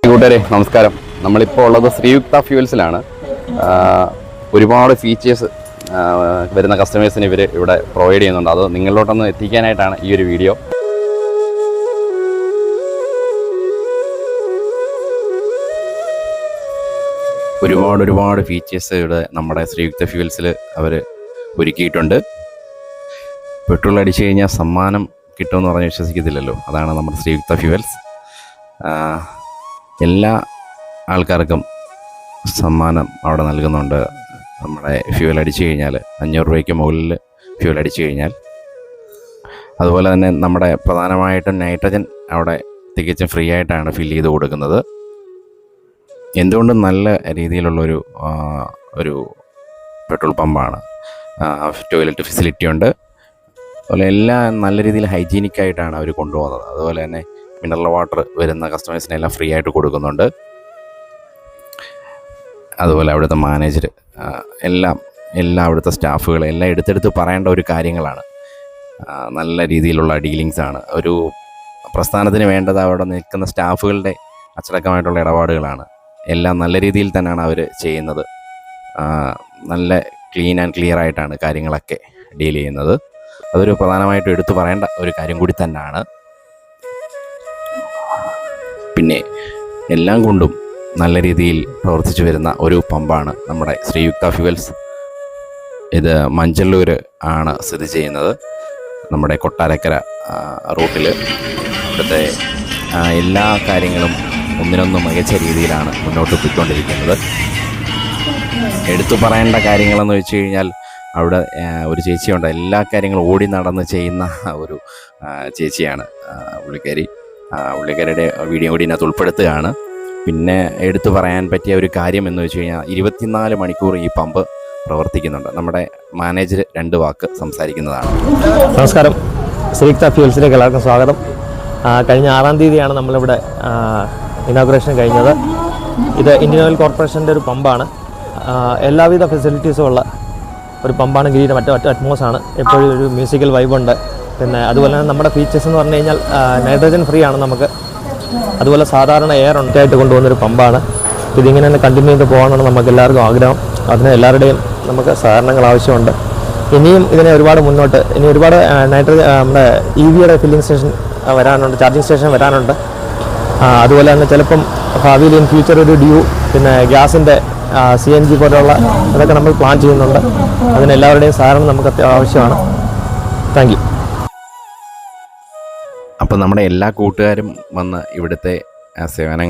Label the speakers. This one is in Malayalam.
Speaker 1: കൂട്ടുകാരെ നമസ്കാരം. നമ്മളിപ്പോൾ ഉള്ളത് ശ്രീയുക്ത ഫ്യൂവൽസിലാണ്. ഒരുപാട് ഫീച്ചേഴ്സ് വരുന്ന കസ്റ്റമേഴ്സിന് ഇവർ ഇവിടെ പ്രൊവൈഡ് ചെയ്യുന്നുണ്ട്. അത് നിങ്ങളിലോട്ടൊന്ന് എത്തിക്കാനായിട്ടാണ് ഈ ഒരു വീഡിയോ. ഒരുപാട് ഫീച്ചേഴ്സ് ഇവിടെ നമ്മുടെ ശ്രീയുക്ത ഫ്യൂവൽസിൽ അവർ ഒരുക്കിയിട്ടുണ്ട്. പെട്രോൾ അടിച്ചു കഴിഞ്ഞാൽ സമ്മാനം കിട്ടുമെന്ന് പറഞ്ഞ് വിശ്വസിക്കത്തില്ലല്ലോ. അതാണ് നമ്മുടെ ശ്രീയുക്ത ഫ്യൂവൽസ്. എല്ലാ ആൾക്കാർക്കും സമ്മാനം അവിടെ നൽകുന്നുണ്ട്. നമ്മുടെ ഫ്യൂവൽ അടിച്ചു കഴിഞ്ഞാൽ 500 രൂപയ്ക്ക് മുകളിൽ ഫ്യൂവൽ അടിച്ചു കഴിഞ്ഞാൽ. അതുപോലെ തന്നെ നമ്മുടെ പ്രധാനമായിട്ടും നൈട്രജൻ അവിടെ തികച്ചും ഫ്രീ ആയിട്ടാണ് ഫില്ല് ചെയ്ത് കൊടുക്കുന്നത്. എന്തുകൊണ്ടും നല്ല രീതിയിലുള്ളൊരു പെട്രോൾ പമ്പാണ്. ടോയ്ലറ്റ് ഫെസിലിറ്റി ഉണ്ട്. അതുപോലെ എല്ലാം നല്ല രീതിയിൽ ഹൈജീനിക്കായിട്ടാണ് അവർ കൊണ്ടുപോകുന്നത്. അതുപോലെ തന്നെ മിനറൽ വാട്ടർ വരുന്ന കസ്റ്റമേഴ്സിനെല്ലാം ഫ്രീ ആയിട്ട് കൊടുക്കുന്നുണ്ട്. അതുപോലെ അവിടുത്തെ മാനേജർ എല്ലാ അവിടുത്തെ സ്റ്റാഫുകൾ എല്ലാം എടുത്തെടുത്ത് പറയേണ്ട ഒരു കാര്യങ്ങളാണ്. നല്ല രീതിയിലുള്ള ഡീലിങ്സാണ്. ഒരു പ്രസ്ഥാനത്തിന് വേണ്ടത് അവിടെ നിൽക്കുന്ന സ്റ്റാഫുകളുടെ അച്ചടക്കമായിട്ടുള്ള ഇടപാടുകളാണ്. എല്ലാം നല്ല രീതിയിൽ തന്നെയാണ് അവർ ചെയ്യുന്നത്. നല്ല ക്ലീൻ ആൻഡ് ക്ലിയർ ആയിട്ടാണ് കാര്യങ്ങളൊക്കെ ഡീൽ ചെയ്യുന്നത്. അതൊരു പ്രധാനമായിട്ടും എടുത്തു പറയേണ്ട ഒരു കാര്യം കൂടി തന്നെയാണ്. പിന്നെ എല്ലാം കൊണ്ടും നല്ല രീതിയിൽ പ്രവർത്തിച്ചു വരുന്ന ഒരു പമ്പാണ് നമ്മുടെ ശ്രീയുക്ത ഫ്യൂവൽസ്. ഇത് മഞ്ചല്ലൂർ ആണ് സ്ഥിതി ചെയ്യുന്നത്, നമ്മുടെ കൊട്ടാരക്കര റൂട്ടിൽ. ഇവിടുത്തെ എല്ലാ കാര്യങ്ങളും ഒന്നിനൊന്നും മികച്ച രീതിയിലാണ് മുന്നോട്ട് പോയിക്കൊണ്ടിരിക്കുന്നത്. എടുത്തു പറയേണ്ട കാര്യങ്ങളെന്ന് വെച്ച് കഴിഞ്ഞാൽ അവിടെ ഒരു ചേച്ചിയുണ്ട്. എല്ലാ കാര്യങ്ങളും ഓടി നടന്ന് ചെയ്യുന്ന ഒരു ചേച്ചിയാണ് പുള്ളിക്കാരിയുടെ വീഡിയോ കൂടി ഇതിനകത്ത് ഉൾപ്പെടുത്തുകയാണ്. പിന്നെ എടുത്തു പറയാൻ പറ്റിയ ഒരു കാര്യം എന്ന് വെച്ച് കഴിഞ്ഞാൽ 24 മണിക്കൂർ ഈ പമ്പ് പ്രവർത്തിക്കുന്നുണ്ട്. നമ്മുടെ മാനേജർ 2 വാക്ക് സംസാരിക്കുന്നതാണ്.
Speaker 2: നമസ്കാരം, ശ്രീയുക്ത ഫ്യൂവൽസിലേക്ക് എല്ലാവർക്കും സ്വാഗതം. കഴിഞ്ഞ 6-ാം തീയതിയാണ് നമ്മളിവിടെ ഇനോഗ്രേഷൻ കഴിഞ്ഞത്. ഇത് ഇന്ത്യൻ ഓയിൽ കോർപ്പറേഷൻ്റെ ഒരു പമ്പാണ്. എല്ലാവിധ ഫെസിലിറ്റീസും ഉള്ള ഒരു പമ്പാണ്. ഗ്രീൻ മറ്റേ അറ്റ്മോസാണ്. എപ്പോഴും ഒരു മ്യൂസിക്കൽ വൈബുണ്ട്. പിന്നെ അതുപോലെ തന്നെ നമ്മുടെ ഫീച്ചേഴ്സ് എന്ന് പറഞ്ഞു കഴിഞ്ഞാൽ നൈട്രജൻ ഫ്രീ ആണ് നമുക്ക്. അതുപോലെ സാധാരണ എയർ ഉണ്ടായിട്ട് കൊണ്ടുപോകുന്നൊരു പമ്പാണ്. ഇതിങ്ങനെ തന്നെ കണ്ടിന്യൂ ചെയ്ത് പോകാനാണ് നമുക്ക് എല്ലാവർക്കും ആഗ്രഹം. അതിന് എല്ലാവരുടെയും നമുക്ക് സഹകരണങ്ങൾ ആവശ്യമുണ്ട്. ഇനിയും ഇതിനെ ഒരുപാട് മുന്നോട്ട് ഇനി ഒരുപാട് നൈട്രജൻ നമ്മുടെ EVയുടെ ഫില്ലിംഗ് സ്റ്റേഷൻ വരാനുണ്ട്, ചാർജിങ് സ്റ്റേഷൻ വരാനുണ്ട്. അതുപോലെ തന്നെ ചിലപ്പം ഭാവിയിൽ ഇൻ ഫ്യൂച്ചർ ഒരു പിന്നെ ഗ്യാസിൻ്റെ CNG പോലെയുള്ള അതൊക്കെ നമ്മൾ പ്ലാൻ ചെയ്യുന്നുണ്ട്. അതിന് എല്ലാവരുടെയും സഹകരണം നമുക്ക് ആവശ്യമാണ്. Thank you.
Speaker 1: അപ്പോൾ നമ്മുടെ എല്ലാ കൂട്ടുകാരും വന്ന് ഇവിടുത്തെ സേവനങ്ങൾ